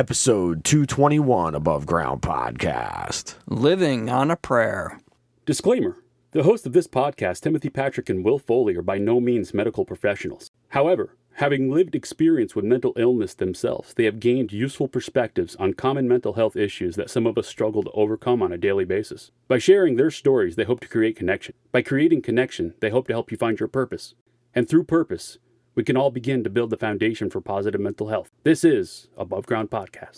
Episode 221 Above Ground Podcast. Living on a Prayer. Disclaimer. The hosts of this podcast, Timothy Patrick and Will Foley, are by no means medical professionals. However, having lived experience with mental illness themselves, they have gained useful perspectives on common mental health issues that some of us struggle to overcome on a daily basis. By sharing their stories, they hope to create connection. By creating connection, they hope to help you find your purpose. And through purpose, we can all begin to build the foundation for positive mental health. This is Above Ground Podcast.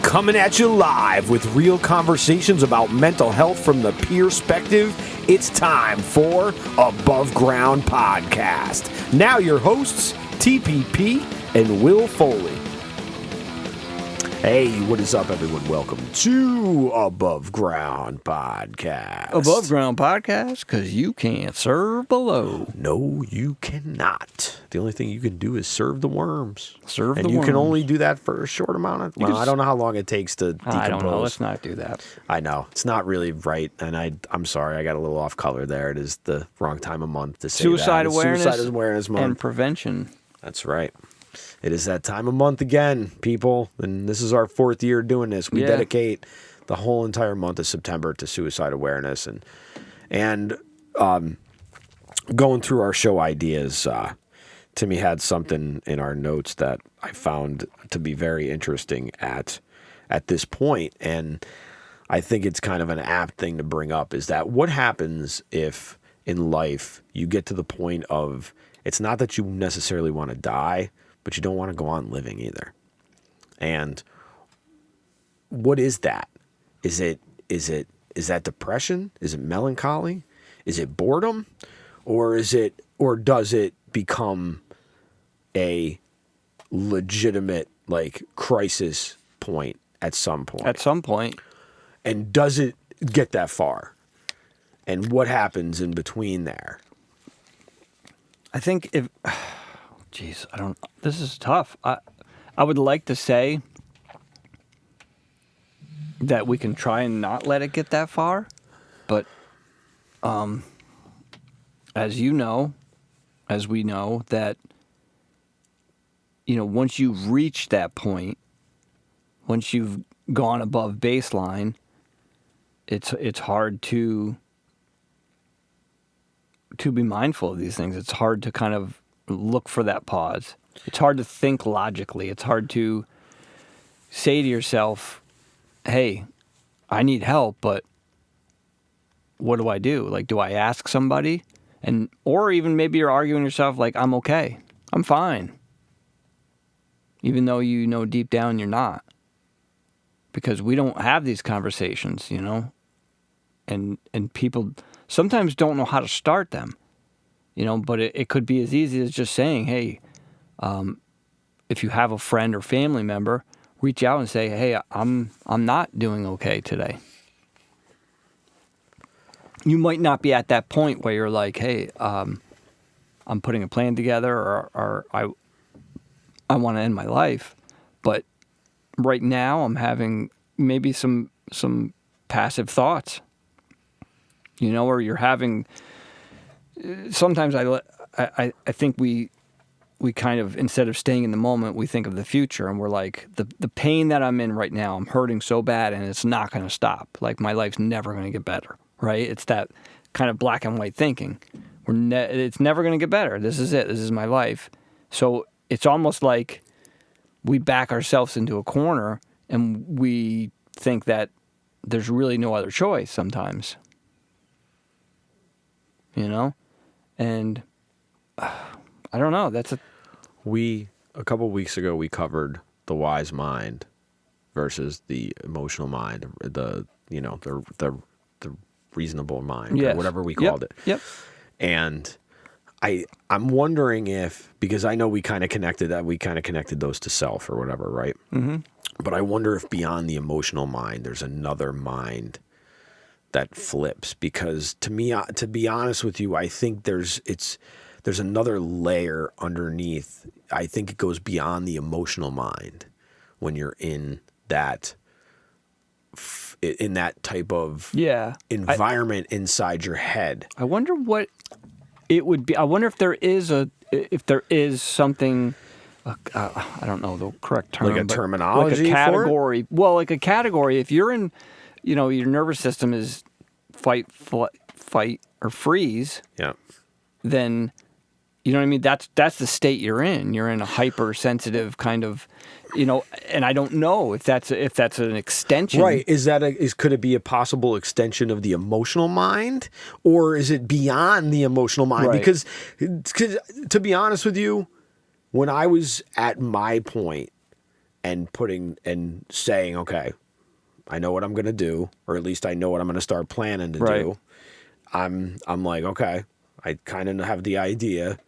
Coming at you live with real conversations about mental health from the perspective. It's time for Above Ground Podcast. Now your hosts, TPP and Will Foley. Hey, what is up, everyone? Welcome to Above Ground Podcast. Above Ground Podcast, because you can't serve below. No, you cannot. The only thing you can do is serve the worms. And you can only do that for a short amount of time. Well, I don't know how long it takes to decompose. I don't know. Let's not do that. I know. It's not really right. And I'm sorry. I got a little off color there. It is the wrong time of month to say Suicide that. Awareness Month. And prevention. That's right. It is that time of month again, people. And this is our 4th year doing this. We dedicate the whole entire month of September to suicide awareness. And going through our show ideas, Timmy had something in our notes that I found to be very interesting at this point. And I think it's kind of an apt thing to bring up, is that what happens if in life you get to the point of, it's not that you necessarily want to die, but you don't want to go on living either. And what is that? Is that depression? Is it melancholy? Is it boredom? Or does it become a legitimate crisis point at some point? At some point. And does it get that far? And what happens in between there? I think if... Jeez, this is tough. I would like to say that we can try and not let it get that far, but as we know, that once you've reached that point, once you've gone above baseline, it's hard to be mindful of these things. It's hard to kind of look for that pause. It's hard to think logically. It's hard to say to yourself, hey, I need help, but what do I do? Do I ask somebody? Or even maybe you're arguing yourself I'm okay. I'm fine. Even though you know deep down you're not. Because we don't have these conversations, and people sometimes don't know how to start them. But it could be as easy as just saying, hey, if you have a friend or family member, reach out and say, hey, I'm not doing okay today. You might not be at that point where you're like, hey, I'm putting a plan together or I want to end my life. But right now I'm having maybe some passive thoughts, or you're having... Sometimes I think we kind of, instead of staying in the moment, we think of the future, and we're like, the pain that I'm in right now, I'm hurting so bad, and it's not going to stop. My life's never going to get better, right? It's that kind of black and white thinking. It's never going to get better. This is it. This is my life. So it's almost like we back ourselves into a corner, and we think that there's really no other choice sometimes. And I don't know. A couple weeks ago, we covered the wise mind versus the emotional mind, the reasonable mind, or whatever we called it. Yep. And I'm wondering if, because I know we kind of connected those to self or whatever, right? Mm-hmm. But I wonder if beyond the emotional mind, there's another mind that flips, because to be honest with you, I think there's another layer underneath. I think it goes beyond the emotional mind when you're in that type of environment inside your head. I wonder what it would be. I wonder if there is something I don't know the correct term. Like a but terminology like a for it? category. Well, like a category. If you're in, your nervous system is fight, or freeze. Yeah. Then, you know what I mean? That's the state you're in. You're in a hypersensitive kind of, and I don't know if that's an extension. Right. Could it be a possible extension of the emotional mind, or is it beyond the emotional mind? Right. Because to be honest with you, when I was at my point and saying, okay, I know what I'm going to do, or at least I know what I'm going to start planning to do. I'm like, okay, I kind of have the idea,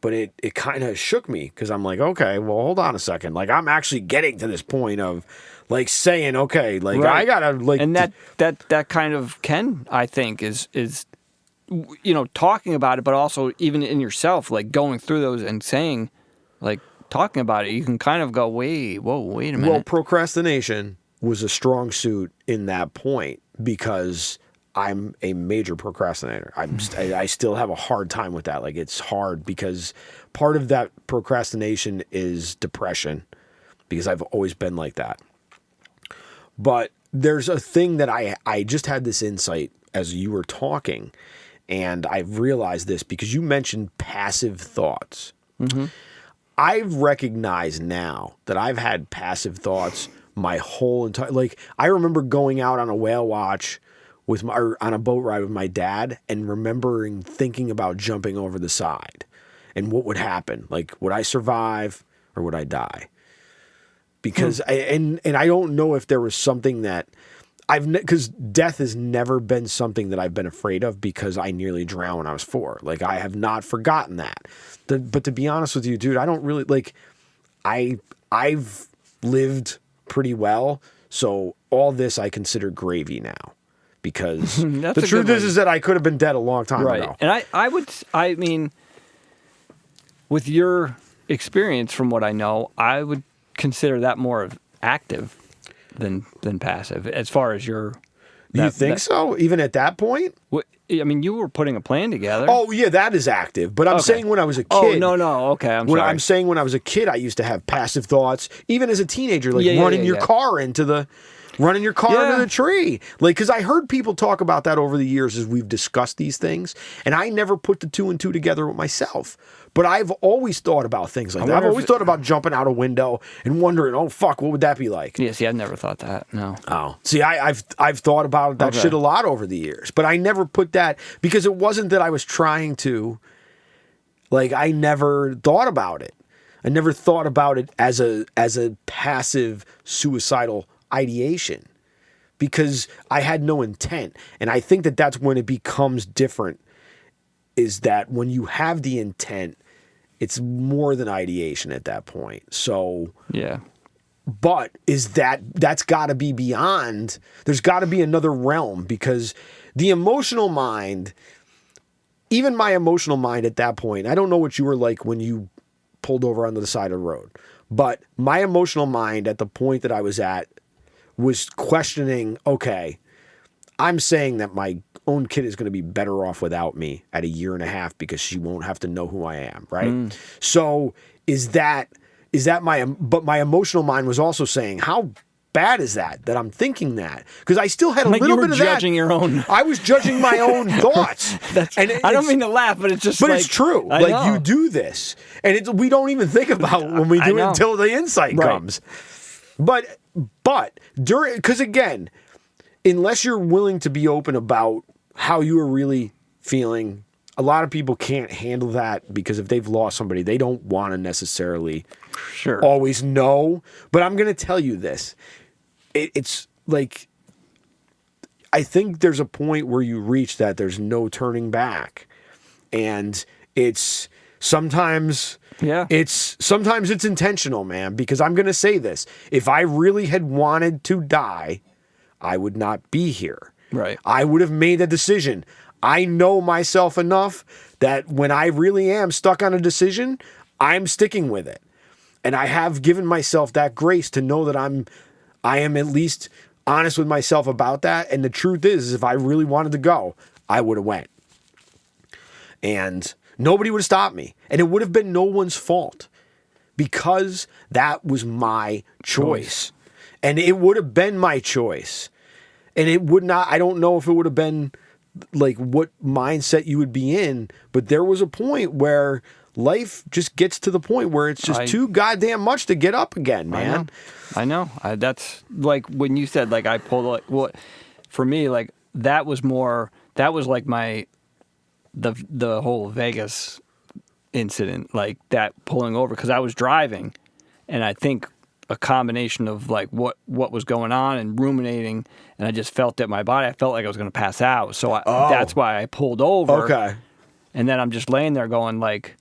but it kind of shook me because I'm like, okay, well, hold on a second. Like, I'm actually getting to this point of like saying, okay, like I gotta like, and that kind of I think is talking about it, but also even in yourself, like going through those and saying, like talking about it, you can kind of go, wait a minute. Well, procrastination was a strong suit in that point because I'm a major procrastinator. I still have a hard time with that. Like, it's hard because part of that procrastination is depression because I've always been like that. But there's a thing that I just had this insight as you were talking, and I've realized this because you mentioned passive thoughts. Mm-hmm. I've recognized now that I've had passive thoughts my whole entire, like, I remember going out on a whale watch on a boat ride with my dad and remembering thinking about jumping over the side and what would happen. Like, would I survive or would I die? Because I don't know if there was something that because death has never been something that I've been afraid of because I nearly drowned when I was 4. Like, I have not forgotten that. But to be honest with you, dude, I don't really like, I've lived pretty well. So all this I consider gravy now because the truth is that I could have been dead a long time ago. And I mean, with your experience from what I know, I would consider that more of active than passive as far as your. You think so? Even at that point? I mean, you were putting a plan together. Oh, yeah, that is active. But I'm saying when I was a kid. Oh, no. Okay, sorry. I'm saying when I was a kid, I used to have passive thoughts. Even as a teenager, like running your car into the tree. Like, because I heard people talk about that over the years as we've discussed these things. And I never put the 2 and 2 together with myself. But I've always thought about things like that. I've always thought about jumping out a window and wondering, oh, fuck, what would that be like? Yeah, see, I've never thought that, no. Oh. See, I've thought about that shit a lot over the years. But I never put that, because it wasn't that I was trying to, like, I never thought about it. I never thought about it as a passive suicidal ideation because I had no intent. And I think that that's when it becomes different, is that when you have the intent, it's more than ideation at that point. So, yeah. But that's got to be beyond, there's got to be another realm, because the emotional mind, even my emotional mind at that point, I don't know what you were like when you pulled over onto the side of the road, but my emotional mind at the point that I was at was questioning, okay, I'm saying that my own kid is going to be better off without me at 1.5 years because she won't have to know who I am, right? So is that but my emotional mind was also saying, how bad is that I'm thinking that? Because I still had a little bit of that. Judging your own. I was judging my own thoughts. I don't mean to laugh, but it's just it's true. Like, you do this, and we don't even think about when we do it until the insight comes. But because again, unless you're willing to be open about how you are really feeling, a lot of people can't handle that, because if they've lost somebody, they don't want to necessarily always know. But I'm going to tell you this. It's like, I think there's a point where you reach that there's no turning back. And it's sometimes it's intentional, man, because I'm going to say this. If I really had wanted to die, I would not be here. Right. I would have made a decision. I know myself enough that when I really am stuck on a decision, I'm sticking with it. And I have given myself that grace to know that I am at least honest with myself about that. And the truth is, if I really wanted to go, I would have went. And nobody would have stopped me. And it would have been no one's fault. because that was my choice. And it would have been my choice. And it would not, I don't know if it would have been like what mindset you would be in, but there was a point where life just gets to the point where it's just too goddamn much to get up again, man. I know. That's like when you said, like, I pulled, like, well, for me, like, that was like the whole Vegas incident, like that pulling over, because I was driving, and I think a combination of like what was going on and ruminating, and I just felt that my body, I felt like I was going to pass out. So that's why I pulled over. Okay. And then I'm just laying there going like,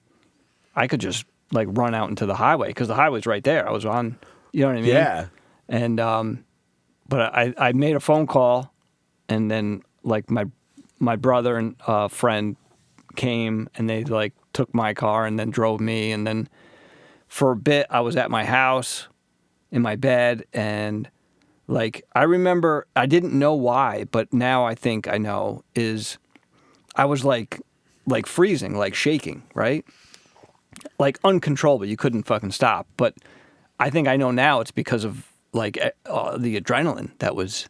I could just like run out into the highway because the highway's right there. I was on, you know what I mean? Yeah. And, but I made a phone call, and then like my brother and friend came, and they like took my car and then drove me. And then for a bit I was at my house in my bed, and like I remember, I didn't know why, but now I think I know, is I was like freezing, like shaking, right? Like uncontrollable. You couldn't fucking stop. But I think I know now it's because of like the adrenaline that was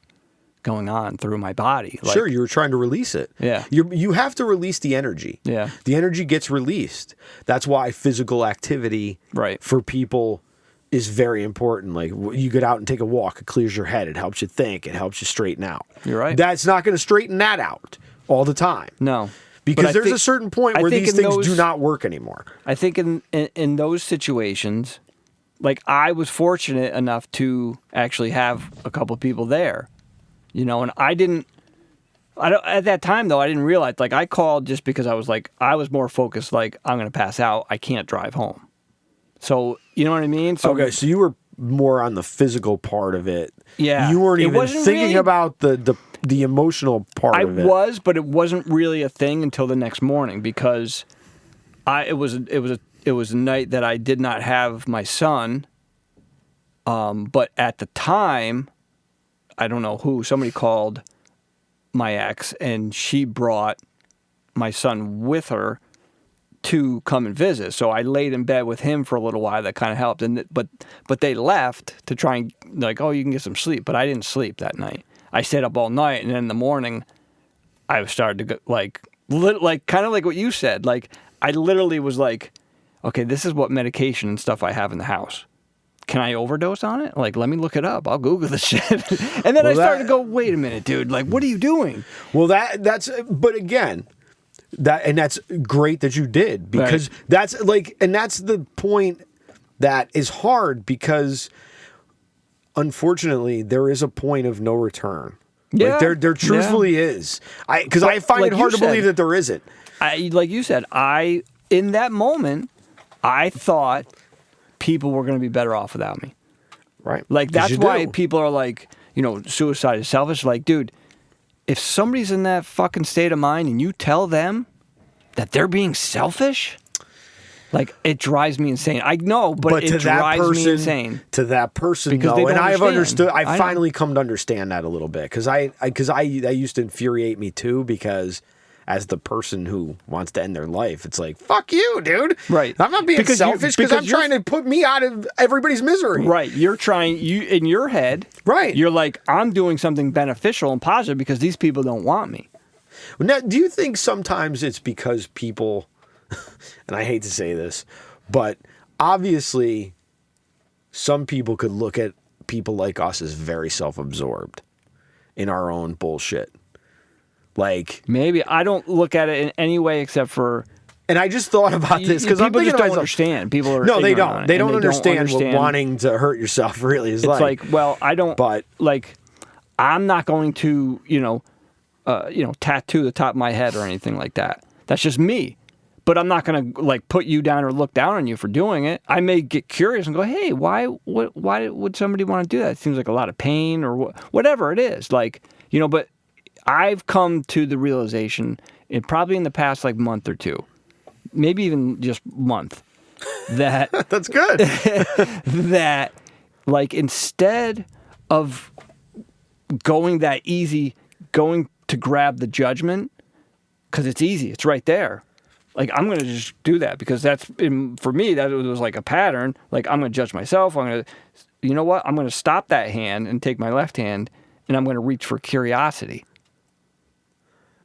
going on through my body. Like, sure, you were trying to release it. Yeah. You have to release the energy. Yeah. The energy gets released. That's why physical activity for people is very important. Like, you get out and take a walk, it clears your head, it helps you think, it helps you straighten out. You're right. That's not going to straighten that out all the time. No. Because there's a certain point where these things do not work anymore. I think in those situations, like I was fortunate enough to actually have a couple people there, you know, and at that time though, I didn't realize, like I called just because I was more focused, like I'm going to pass out, I can't drive home. So, you know what I mean? So, okay, so you were more on the physical part of it. Yeah. You weren't even thinking about the emotional part of it. I was, but it wasn't really a thing until the next morning, because it was a night that I did not have my son. But at the time, I don't know who, somebody called my ex, and she brought my son with her to come and visit. So I laid in bed with him for a little while. That kind of helped. But they left to try and like, oh, you can get some sleep. But I didn't sleep that night. I stayed up all night, and then in the morning, I started to go, like kind of like what you said. Like I literally was like, okay, this is what medication and stuff I have in the house. Can I overdose on it? Like, let me look it up. I'll Google this shit. And then I started to go, wait a minute, dude. Like, what are you doing? Well, but again, that's great that you did, because that's like, and that's the point that is hard, because unfortunately there is a point of no return. Yeah. Like there truthfully is. Because I find like it hard to believe that there isn't. Like you said, in that moment, I thought people were going to be better off without me. Right. Like that's why people are like, you know, suicide is selfish. Like, dude, if somebody's in that fucking state of mind and you tell them that they're being selfish, like it drives me insane. I know, but it drives me insane. To that person, because no, and I have understood. I finally come to understand that a little bit, because I used to infuriate me too, because as the person who wants to end their life, it's like, fuck you, dude. Right. I'm not being selfish because I'm trying to put me out of everybody's misery. Right. You're trying, in your head, right. You're like, I'm doing something beneficial and positive because these people don't want me. Now, do you think sometimes it's because people, and I hate to say this, but obviously some people could look at people like us as very self-absorbed in our own bullshit. Like, maybe I don't look at it in any way except for. And I just thought about this because people just don't understand. People are they don't. They don't understand what wanting to hurt yourself really is like. It's like, well, I don't. But like, I'm not going to, tattoo the top of my head or anything like that. That's just me. But I'm not going to like put you down or look down on you for doing it. I may get curious and go, hey, why would somebody want to do that? It seems like a lot of pain or whatever it is. Like, but I've come to the realization probably in the past like month or two, maybe even just month, that that's good. that like instead of going that easy, going to grab the judgment, because it's easy, it's right there. Like, I'm going to just do that because for me, that was like a pattern. Like, I'm going to judge myself. You know what? I'm going to stop that hand and take my left hand, and I'm going to reach for curiosity.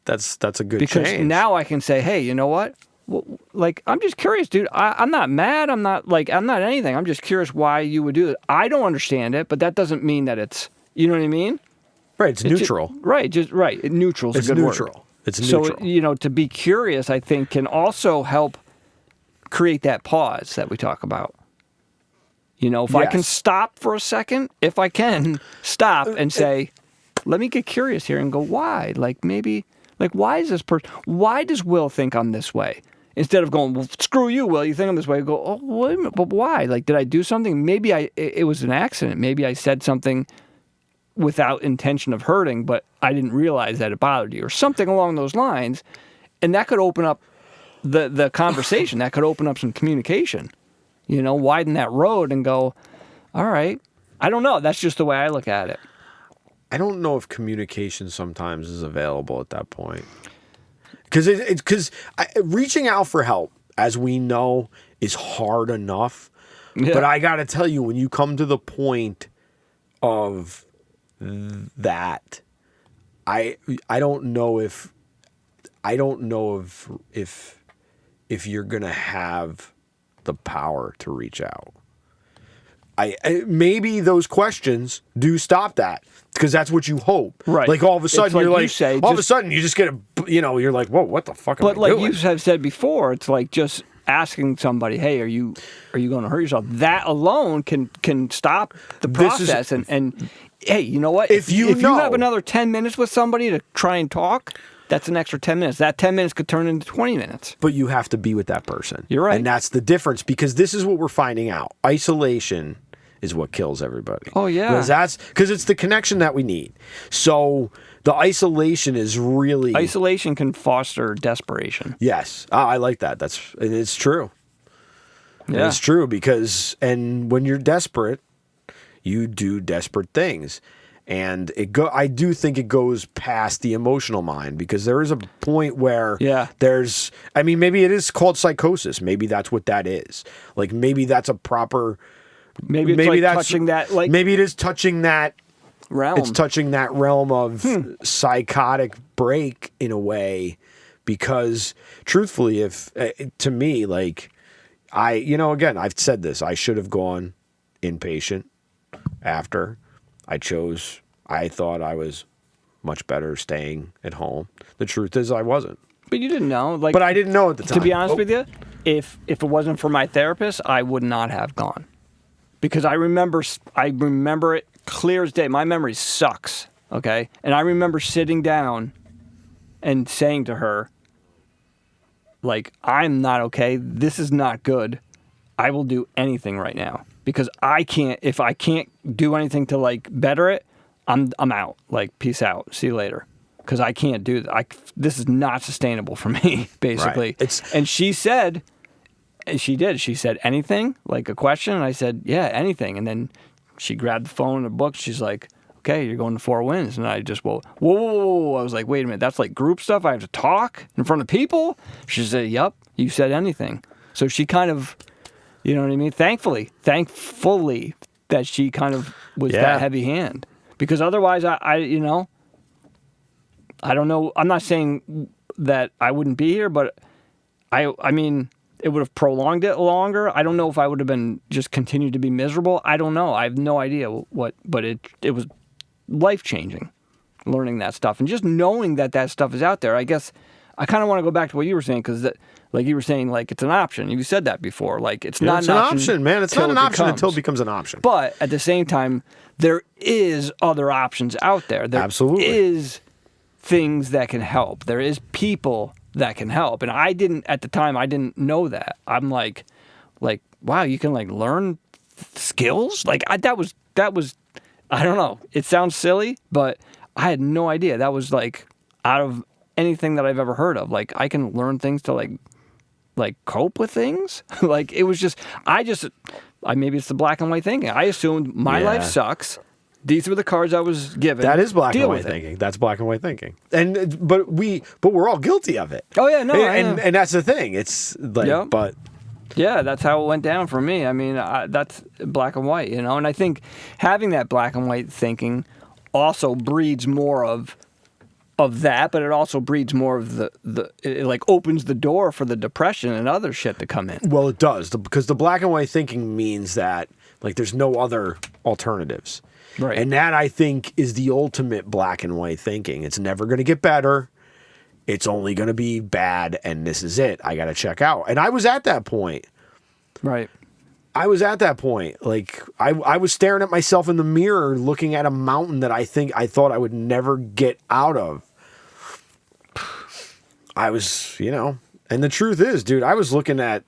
That's a good because change. now I can say, hey, you know what? Well, like, I'm just curious, dude. I'm not mad. I'm not anything. I'm just curious why you would do it. I don't understand it, but that doesn't mean that it's, you know what I mean? Right. It's neutral. Right. Neutral's a good neutral. word. It's neutral. So, to be curious, I think, can also help create that pause that we talk about. If I can stop for a second, if I can stop and say, let me get curious here and go, why? Like, maybe, like, why is this person, why does Will think I'm this way? Instead of going, well, screw you, Will, you think I'm this way. Go, oh, wait a minute, but why? Like, did I do something? Maybe it was an accident. Maybe I said something without intention of hurting, but I didn't realize that it bothered you or something along those lines. And that could open up the conversation. That could open up some communication, widen that road and go, all right. I don't know. That's just the way I look at it. I don't know if communication sometimes is available at that point. Because reaching out for help, as we know, is hard enough. Yeah. But I got to tell you, when you come to the point of that, I don't know if you're gonna have the power to reach out. Maybe those questions do stop that because that's what you hope. Right. Like all of a sudden you're like, all of a sudden you just get you're like, whoa, what the fuck am I doing? But like you have said before, it's like just asking somebody, hey, are you going to hurt yourself? That alone can stop the process. And hey, you know what? If you have another 10 minutes with somebody to try and talk, that's an extra 10 minutes. That 10 minutes could turn into 20 minutes. But you have to be with that person. You're right. And that's the difference, because this is what we're finding out. Isolation is what kills everybody. Oh, yeah. Because it's the connection that we need. So the isolation is really... Isolation can foster desperation. Yes. I like that. It's true. Yeah. It's true because, and when you're desperate, you do desperate things. And I do think it goes past the emotional mind, because there is a point where maybe it is called psychosis. Maybe that's what that is. Like, maybe that's a proper... Maybe that's touching that, like... Maybe it is touching that realm. It's touching that realm of psychotic break in a way, because truthfully, if to me, like, again, I've said this, I should have gone inpatient after. I thought I was much better staying at home. The truth is I wasn't. But you didn't know. But I didn't know at the time. To be honest with you, if it wasn't for my therapist, I would not have gone. Because I remember it clear as day. My memory sucks, okay? And I remember sitting down and saying to her, like, I'm not okay. This is not good. I will do anything right now. Because if I can't do anything to, like, better it, I'm out. Like, peace out. See you later. Because I can't do that. This is not sustainable for me, basically. Right. And she said... And she did. She said, anything? Like a question? And I said, yeah, anything. And then she grabbed the phone and a book. She's like, okay, you're going to Four Winds. And I just, whoa. I was like, wait a minute. That's like group stuff? I have to talk in front of people? She said, yep, you said anything. So she kind of, you know what I mean? Thankfully that she kind of was that heavy hand. Because otherwise, I don't know. I'm not saying that I wouldn't be here, but I mean... It would have prolonged it longer. I don't know if I would have been just continued to be miserable. I don't know. I have no idea but it was life-changing, learning that stuff. And just knowing that stuff is out there. I guess I kind of want to go back to what you were saying, because like you were saying, like, it's an option. You said that before. Like, it's not an option, man. It's not an option until it becomes an option. But at the same time, there is other options out there. There Absolutely is things that can help. There is people that can help. And at the time, I didn't know that. I'm like, wow, you can, like, learn skills? Like, that was, I don't know. It sounds silly, but I had no idea. That was, like, out of anything that I've ever heard of. Like, I can learn things to, like cope with things. Like, it was just, maybe it's the black and white thinking. I assumed my life sucks These were the cards I was given. That is black Deal and white with it. thinking. That's black and white thinking. But we're all guilty of it. Oh yeah, no, I know. And that's the thing. It's like, Yep. but Yeah, that's how it went down for me. I mean, that's black and white, you know. And I think having that black and white thinking also breeds more of that, but it also breeds more of it like opens the door for the depression and other shit to come in. well, it does because the black and white thinking means that like there's no other alternatives. Right. And that, I think, is the ultimate black and white thinking. It's never going to get better. It's only going to be bad, and this is it. I got to check out. And I was at that point. Right. I was at that point. Like, I was staring at myself in the mirror, looking at a mountain that I thought I would never get out of. I was, and the truth is, dude, I was looking at,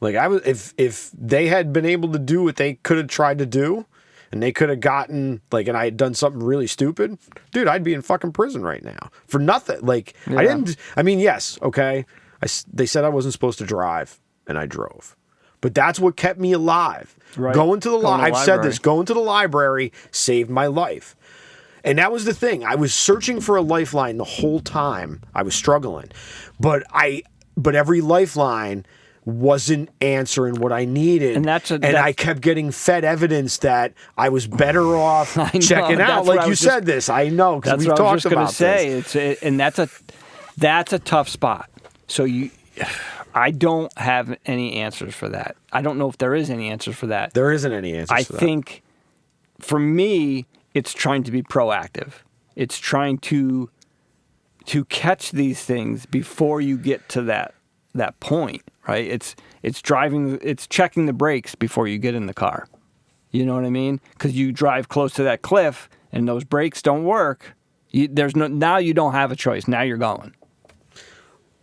like, if they had been able to do what they could have tried to do, and they could have gotten, like, and I had done something really stupid, dude, I'd be in fucking prison right now for nothing. Like, Yeah. yes, okay. They said I wasn't supposed to drive, and I drove. But that's what kept me alive. Right. Going to the Going to I've said library. this, going to the library saved my life. And that was the thing. I was searching for a lifeline the whole time. I was struggling. But every lifeline wasn't answering what I needed. And I kept getting fed evidence that I was better off I know, checking out. that's what Like I you was said this. I know, because That's we've what I was talked just gonna about say. this. And that's a tough spot. So I don't have any answers for that. I don't know if there is any answers for that. There isn't any answers I for that. think for me, it's trying to be proactive. It's trying to catch these things before you get to that point, right? It's checking the brakes before you get in the car. You know what I mean? Because you drive close to that cliff and those brakes don't work. Now you don't have a choice. Now you're going.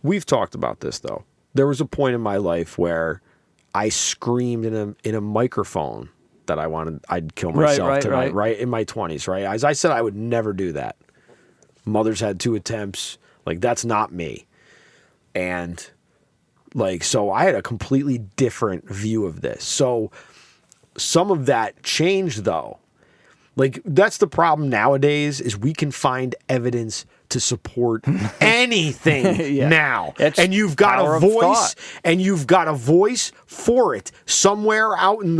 We've talked about this, though. There was a point in my life where I screamed in a microphone that I'd kill myself tonight, right? In my 20s, right? As I said, I would never do that. Mother's had 2 attempts. Like, that's not me. And, like, so I had a completely different view of this. So some of that changed, though. Like, that's the problem nowadays is we can find evidence to support anything now. It's and you've got power a of voice thought. and you've got a voice for it. Somewhere out in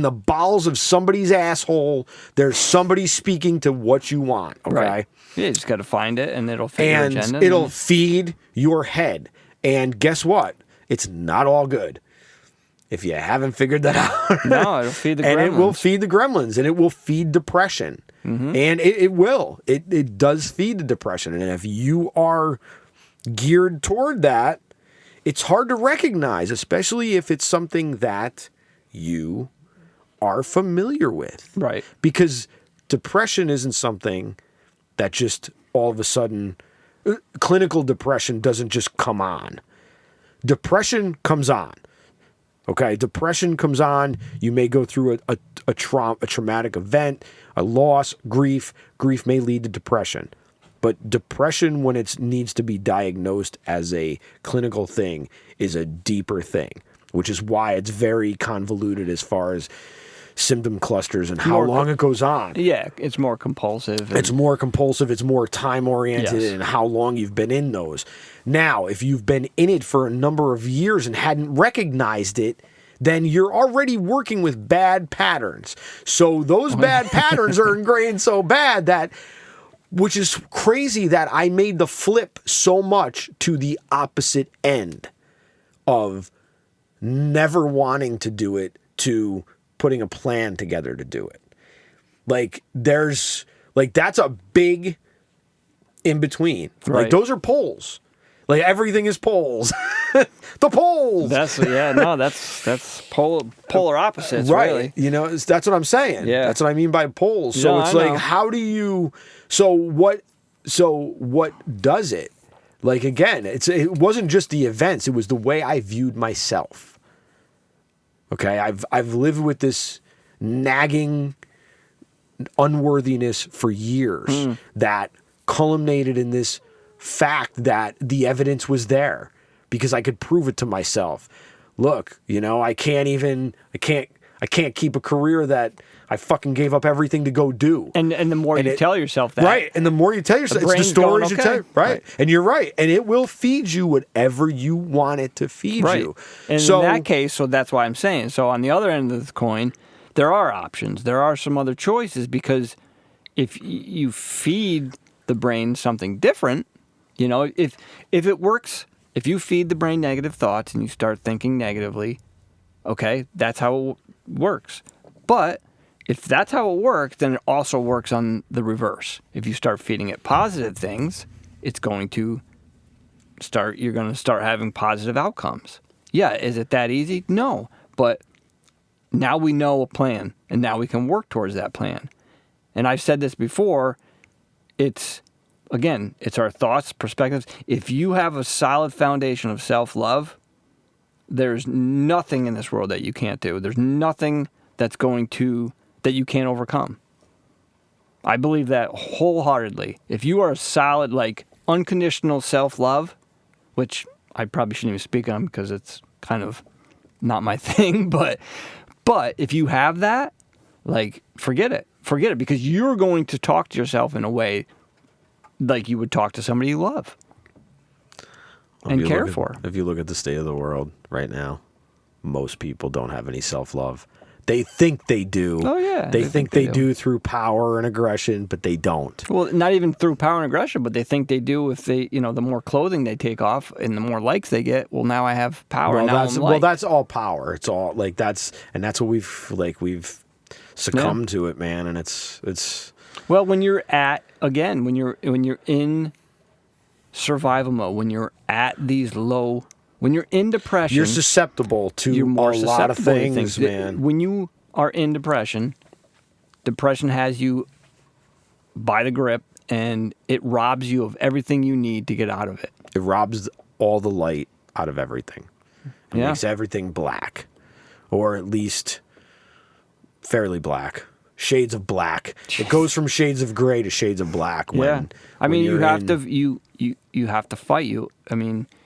the bowels of somebody's asshole, there's somebody speaking to what you want, okay? Right. Yeah, you just got to find it, and it'll fit your agenda. And it'll feed your head. And guess what? It's not all good. If you haven't figured that out. No, it'll feed the gremlins. And it will feed the gremlins, and it will feed depression. Mm-hmm. And it will. It does feed the depression. And if you are geared toward that, it's hard to recognize, especially if it's something that you are familiar with. Right. Because depression isn't something that just all of a sudden, clinical depression doesn't just come on. Depression comes on. Okay, depression comes on. You may go through a traumatic event, a loss, grief. Grief may lead to depression. But depression, when it needs to be diagnosed as a clinical thing, is a deeper thing, which is why it's very convoluted as far as symptom clusters and how long it goes on. Yeah, it's more compulsive. It's more compulsive. It's more time-oriented and how long you've been in those. Now, if you've been in it for a number of years and hadn't recognized it, then you're already working with bad patterns. So those bad patterns are ingrained so bad that, which is crazy that I made the flip so much to the opposite end of never wanting to do it to putting a plan together to do it. Like that's a big in between. Right. Like those are poles. Like everything is poles. The poles. That's polar opposites, right. really. You know, that's what I'm saying. Yeah. That's what I mean by poles. So No, it's I like, know. how do you, so what does it? Like, again, it wasn't just the events. It was the way I viewed myself. Okay. I've lived with this nagging unworthiness for years that culminated in this fact that the evidence was there because I could prove it to myself. Look, you know, I can't keep a career that I fucking gave up everything to go do. And the more you tell yourself that. Right. And the more you tell yourself, it's the brain's stories going, you tell. okay. Right. And you're right. And it will feed you whatever you want it to feed you. And so, in that case, so that's why I'm saying. So on the other end of the coin, there are options. There are some other choices, because if you feed the brain something different, you know, if it works, if you feed the brain negative thoughts and you start thinking negatively, okay, that's how it works. But if that's how it works, then it also works on the reverse. If you start feeding it positive things, you're going to start having positive outcomes. Yeah, is it that easy? No. But now we know a plan, and now we can work towards that plan. And I've said this before, it's our thoughts, perspectives. If you have a solid foundation of self-love, there's nothing in this world that you can't do. There's nothing that you can't overcome. I believe that wholeheartedly. If you are a solid, like, unconditional self-love, which I probably shouldn't even speak on because it's kind of not my thing, but if you have that, like, forget it, because you're going to talk to yourself in a way like you would talk to somebody you love and care for. If you look at the state of the world right now, most people don't have any self-love. They think they do. Oh, yeah. They think they do through power and aggression, but they don't. Well, not even through power and aggression, but they think they do if they, the more clothing they take off and the more likes they get, well, now I have power. Well, that's all power. It's all like that's what we've succumbed to it, man. And it's. Well, when you're in survival mode, when you're at these low. When you're in depression, you're susceptible to a lot of things, man. When you are in depression has you by the grip, and it robs you of everything you need to get out of it. It robs all the light out of everything. It makes everything black, or at least fairly black. Shades of black. It goes from shades of gray to shades of black. You have to fight.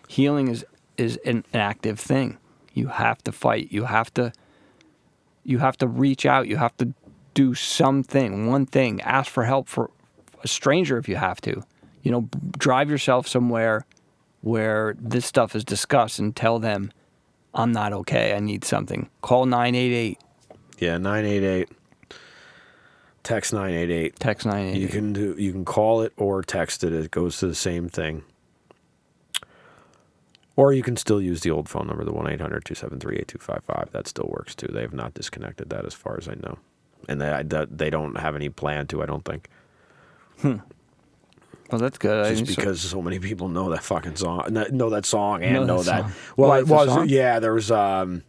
Healing is an active thing. You have to fight. You have to reach out. You have to do something, one thing. Ask for help for a stranger if you have to. Drive yourself somewhere where this stuff is discussed and tell them, I'm not okay. I need something. Call 988. Yeah, 988. Text 988. Text 988. You can call it or text it. It goes to the same thing. Or you can still use the old phone number, the 1-800-273-8255. That still works, too. They have not disconnected that as far as I know. And they don't have any plan to, I don't think. Well, that's good. Just because so many people know that fucking song, know that song and know that. Song. Well, Why, it was, song? yeah, there was, it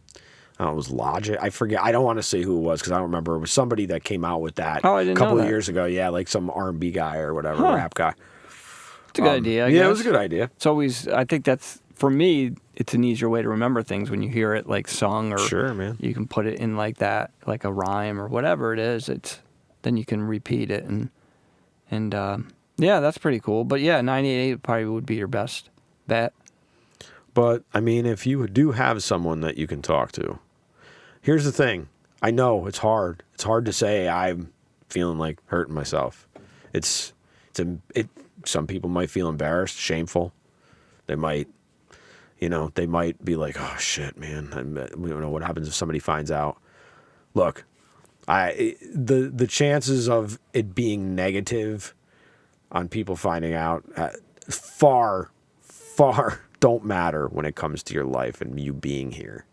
was Logic. I forget. I don't want to say who it was because I don't remember. It was somebody that came out with that a couple of years ago. Yeah, like some R&B guy or whatever, rap guy. It's a good idea, I guess. Yeah, it was a good idea. It's always, I think that's, for me, it's an easier way to remember things when you hear it like sung, or sure, man. You can put it in like that, like a rhyme or whatever it is. Then you can repeat it and yeah, that's pretty cool. But yeah, 988 probably would be your best bet. But if you do have someone that you can talk to, here's the thing. I know it's hard. It's hard to say I'm feeling like hurting myself. Some people might feel embarrassed, shameful. They might be like, oh shit, man. What happens if somebody finds out? Look, the chances of it being negative on people finding out far don't matter when it comes to your life and you being here,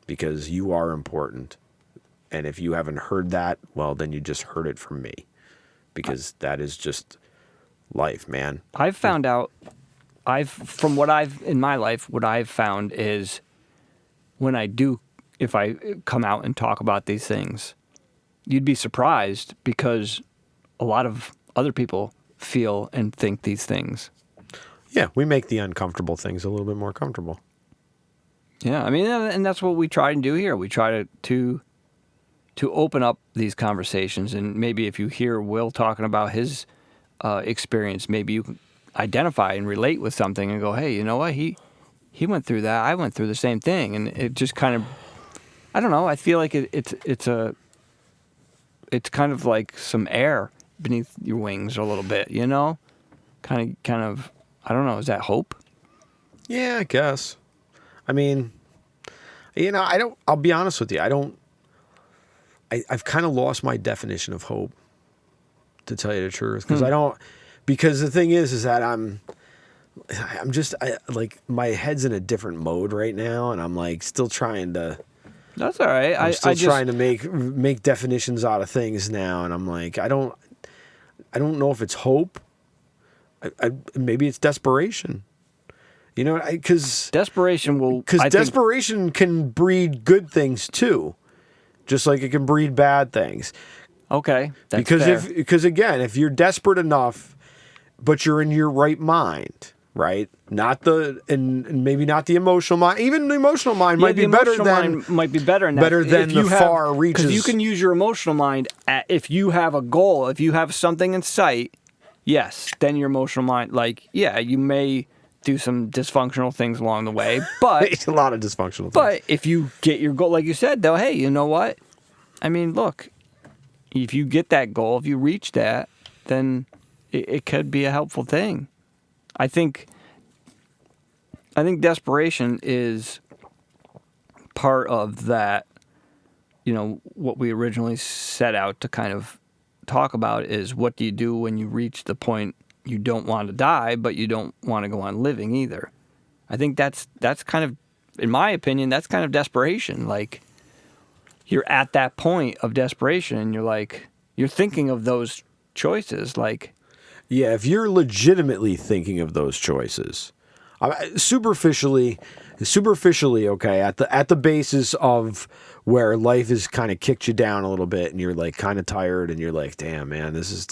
because you are important. And if you haven't heard that, well, then you just heard it from me, because that is just life, man. I've found out. What I've found is if I come out and talk about these things, you'd be surprised, because a lot of other people feel and think these things. Yeah, we make the uncomfortable things a little bit more comfortable. Yeah, and that's what we try to do here. We try to open up these conversations, and maybe if you hear Will talking about his experience, maybe you can identify and relate with something and go, hey, you know what? He went through that. I went through the same thing. And it just kind of, I don't know. I feel like it's a it's kind of like some air beneath your wings a little bit, you know? Kind of, I don't know, is that hope? Yeah, I guess. I mean, you know, I'll be honest with you. I've kind of lost my definition of hope, to tell you the truth. Because the thing is that I'm just, like, my head's in a different mode right now. And I'm like still trying to. That's all right. I'm still trying to make definitions out of things now. And I'm like, I don't know if it's hope. Maybe it's desperation. You know, because desperation can breed good things too, just like it can breed bad things. Okay, that's because again, if you're desperate enough, but you're in your right mind, right? And maybe not the emotional mind. Even the emotional mind might be better than the far reaches. Because you can use your emotional mind if you have a goal, if you have something in sight. Yes, then your emotional mind, like, yeah, you may do some dysfunctional things along the way, but a lot of dysfunctional things. But if you get your goal, like you said, though, hey, you know what? I mean, look, if you get that goal, if you reach that, then it could be a helpful thing. I think desperation is part of that, you know, what we originally set out to kind of talk about is what do you do when you reach the point you don't want to die, but you don't want to go on living either. I think that's kind of, in my opinion, that's kind of desperation. Like, you're at that point of desperation and you're thinking of those choices. Like, yeah, if you're legitimately thinking of those choices, superficially, okay, at the basis of where life has kind of kicked you down a little bit and you're like kind of tired and you're like, damn, man, is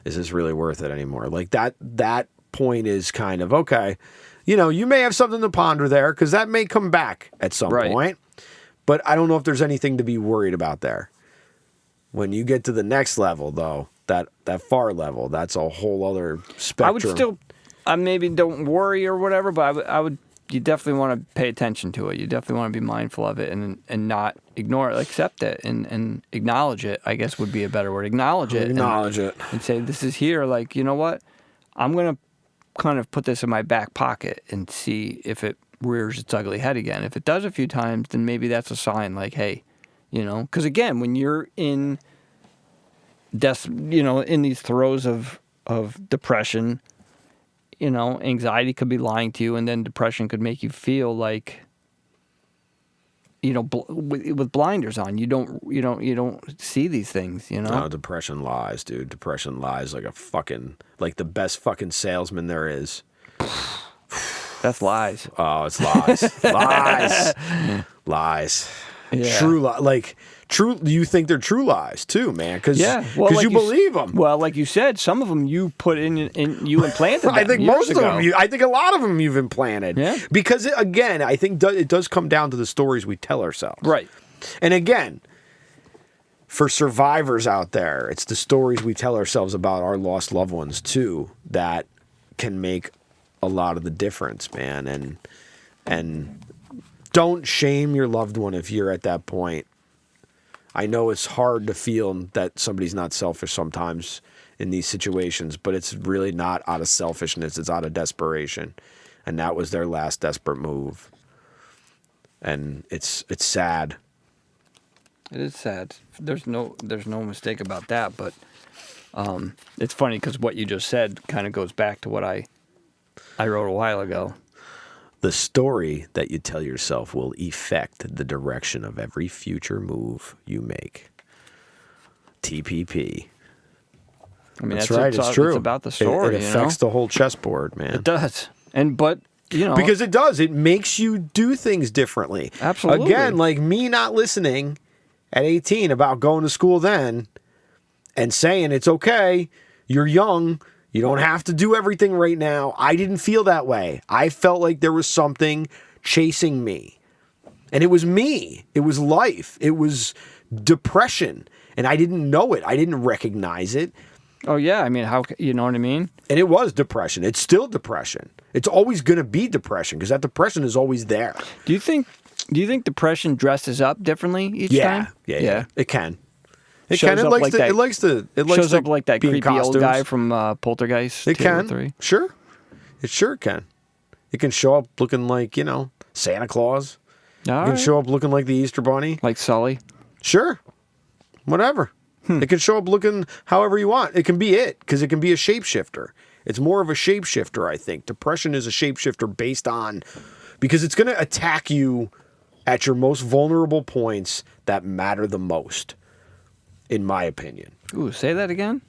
this really worth it anymore? Like that point is kind of, okay, you know, you may have something to ponder there because that may come back at some point, but I don't know if there's anything to be worried about there. When you get to the next level, though, that far level, that's a whole other spectrum. I maybe don't worry or whatever, but I would. You definitely want to pay attention to it. You definitely want to be mindful of it and not ignore it, accept it and acknowledge it, I guess would be a better word. Acknowledge it. And say, this is here. Like, you know what? I'm going to kind of put this in my back pocket and see if it rears its ugly head again. If it does a few times, then maybe that's a sign like, hey, you know, because again, when you're in in these throes of depression, you know, anxiety could be lying to you, and then depression could make you feel like, you know, with blinders on. You don't see these things, you know? No, depression lies, dude. Depression lies like the best fucking salesman there is. That's lies. Oh, it's lies. Lies. Yeah. True. You think they're true lies too, man? Because like you believe them. Well, like you said, some of them you put in you implanted. I think most of them. I think a lot of them you've implanted. Yeah. Because again, I think it does come down to the stories we tell ourselves. Right. And again, for survivors out there, it's the stories we tell ourselves about our lost loved ones too that can make a lot of the difference, man. And don't shame your loved one if you're at that point. I know it's hard to feel that somebody's not selfish sometimes in these situations, but it's really not out of selfishness. It's out of desperation. And that was their last desperate move. And it's sad. It is sad. There's no mistake about that, but it's funny because what you just said kind of goes back to what I wrote a while ago. The story that you tell yourself will affect the direction of every future move you make. TPP. I mean, that's right. It's true. It's about the story. It affects the whole chessboard, man. It does. But you know, because it does. It makes you do things differently. Absolutely. Again, like me not listening at 18 about going to school then and saying it's okay. You're young. You don't have to do everything right now. I didn't feel that way. I felt like there was something chasing me. And it was me. It was life. It was depression. And I didn't know it. I didn't recognize it. Oh, yeah. I mean, you know what I mean? And it was depression. It's still depression. It's always going to be depression because that depression is always there. Do you think depression dresses up differently each time? Yeah. It can. It shows can. It up likes like to. that. It likes to. It likes Shows to up like that be in creepy old costumes. guy from Poltergeist. It 2 can. or 3. Sure. It sure can. It can show up looking like, Santa Claus. All It can right. show up looking like the Easter Bunny. Like Sully. Sure. Whatever. It can show up looking however you want. It can be it, because it can be a shapeshifter. It's more of a shapeshifter, I think. Depression is a shapeshifter based on, because it's going to attack you at your most vulnerable points that matter the most, in my opinion. Ooh, say that again?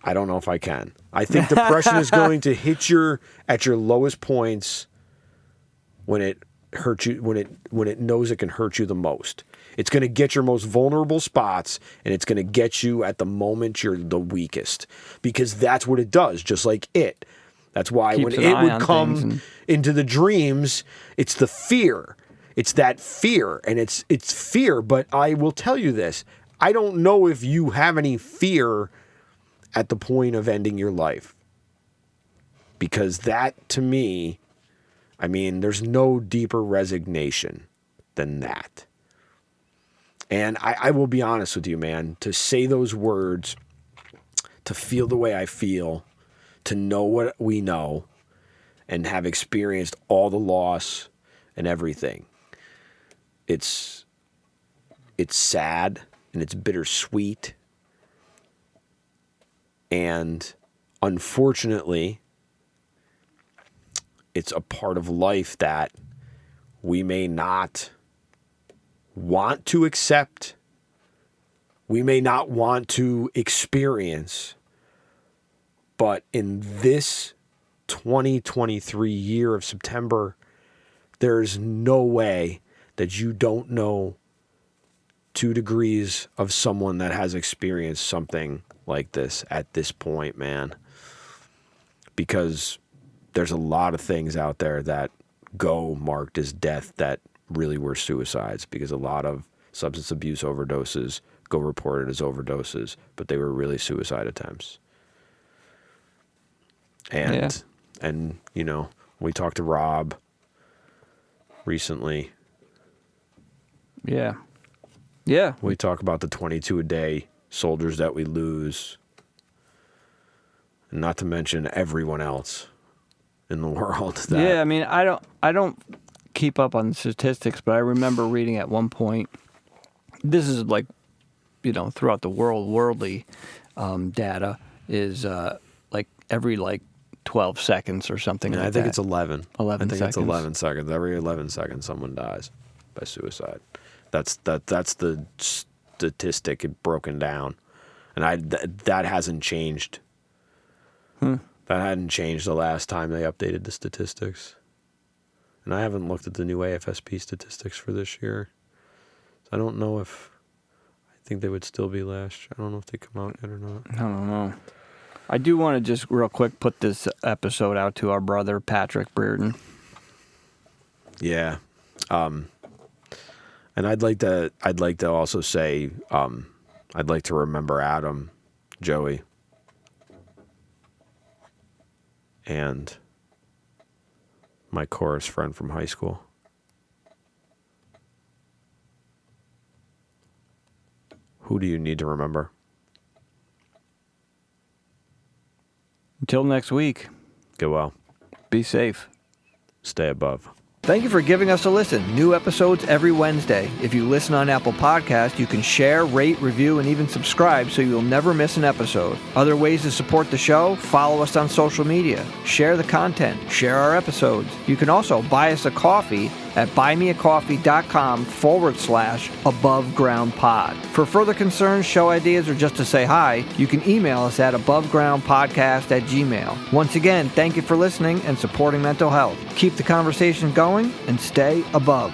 I don't know if I can. I think depression is going to hit at your lowest points when it hurts you, when it knows it can hurt you the most. It's going to get your most vulnerable spots, and it's going to get you at the moment you're the weakest, because that's what it does, just like it. That's why Keeps when an it eye would on come things into the dreams, it's the fear. It's that fear, and it's fear. But I will tell you this. I don't know if you have any fear at the point of ending your life, because that, to me, there's no deeper resignation than that. And I will be honest with you, man, to say those words, to feel the way I feel, to know what we know, and have experienced all the loss and everything, it's sad and it's bittersweet. And unfortunately, it's a part of life that we may not want to accept, we may not want to experience, but in this 2023 year of September, there's no way that you don't know 2 degrees of someone that has experienced something like this at this point, man. Because there's a lot of things out there that go marked as death that really were suicides, because a lot of substance abuse overdoses go reported as overdoses, but they were really suicide attempts. And we talked to Rob recently. Yeah. We talk about the 22 a day soldiers that we lose, and not to mention everyone else in the world. I don't keep up on statistics, but I remember reading at one point, this is like, throughout the world, worldly data is like every 12 seconds or something like that. I think it's 11. 11 I think seconds. it's 11 seconds. Every 11 seconds someone dies by suicide. That's the statistic broken down. And that hasn't changed. That hadn't changed the last time they updated the statistics. And I haven't looked at the new AFSP statistics for this year. So I don't know if, I think they would still be last year. I don't know if they come out yet or not. I don't know. I do want to just real quick put this episode out to our brother, Patrick Brereton. Yeah. And I'd like to also say, I'd like to remember Adam, Joey, and my chorus friend from high school. Who do you need to remember? Until next week, Get well. be safe. Stay above. Thank you for giving us a listen. New episodes every Wednesday. If you listen on Apple Podcasts, you can share, rate, review, and even subscribe so you'll never miss an episode. Other ways to support the show: follow us on social media, share the content, share our episodes. You can also buy us a coffee at buymeacoffee.com/abovegroundpod. For further concerns, show ideas, or just to say hi, you can email us at abovegroundpodcast@gmail.com. Once again, thank you for listening and supporting mental health. Keep the conversation going and stay above.